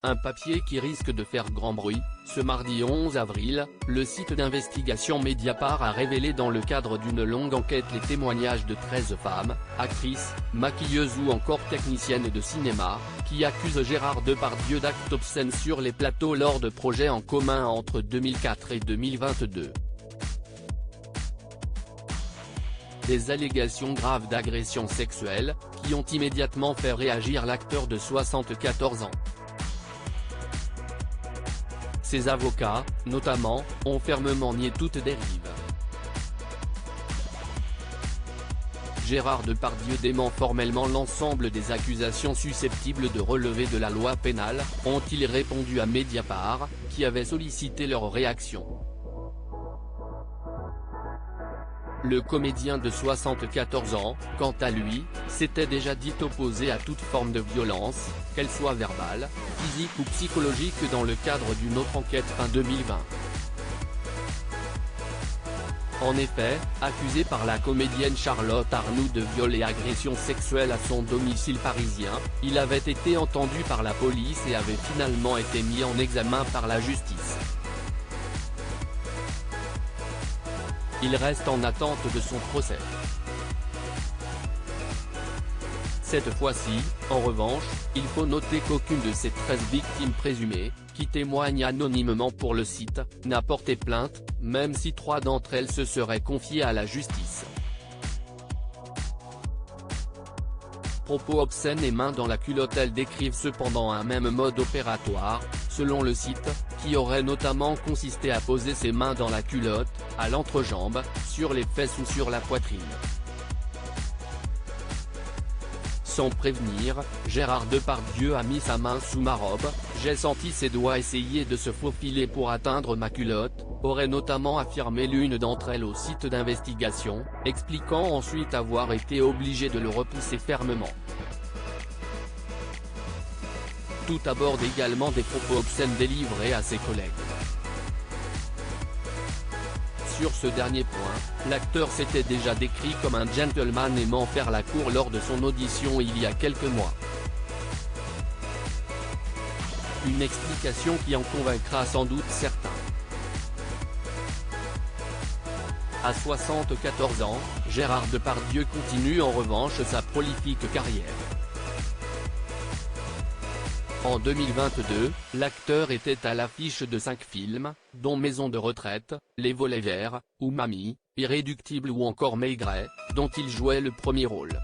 un papier qui risque de faire grand bruit. Ce mardi 11 avril, le site d'investigation Mediapart a révélé dans le cadre d'une longue enquête les témoignages de 13 femmes, actrices, maquilleuses ou encore techniciennes de cinéma, qui accusent Gérard Depardieu d'actes obscènes sur les plateaux lors de projets en commun entre 2004 et 2022. Des allégations graves d'agression sexuelle, qui ont immédiatement fait réagir l'acteur de 74 ans. Ses avocats, notamment, ont fermement nié toute dérive. Gérard Depardieu dément formellement l'ensemble des accusations susceptibles de relever de la loi pénale, ont-ils répondu à Mediapart, qui avait sollicité leur réaction. Le comédien de 74 ans, quant à lui, s'était déjà dit opposé à toute forme de violence, qu'elle soit verbale, physique ou psychologique dans le cadre d'une autre enquête fin 2020. En effet, accusé par la comédienne Charlotte Arnoult de viol et agression sexuelle à son domicile parisien, il avait été entendu par la police et avait finalement été mis en examen par la justice. Il reste en attente de son procès. Cette fois-ci, en revanche, il faut noter qu'aucune de ces 13 victimes présumées, qui témoignent anonymement pour le site, n'a porté plainte, même si 3 d'entre elles se seraient confiées à la justice. Propos obscènes et mains dans la culotte. Elles décrivent cependant un même mode opératoire, selon le site, qui aurait notamment consisté à poser ses mains dans la culotte, à l'entrejambe, sur les fesses ou sur la poitrine. Sans prévenir, Gérard Depardieu a mis sa main sous ma robe, j'ai senti ses doigts essayer de se faufiler pour atteindre ma culotte, aurait notamment affirmé l'une d'entre elles au site d'investigation, expliquant ensuite avoir été obligé de le repousser fermement. Tout aborde également des propos obscènes délivrés à ses collègues. Sur ce dernier point, l'acteur s'était déjà décrit comme un gentleman aimant faire la cour lors de son audition il y a quelques mois. Une explication qui en convaincra sans doute certains. À 74 ans, Gérard Depardieu continue en revanche sa prolifique carrière. En 2022, l'acteur était à l'affiche de 5 films, dont Maison de retraite, Les Volets Verts, ou Mamie, Irréductible ou encore Maigret, dont il jouait le premier rôle.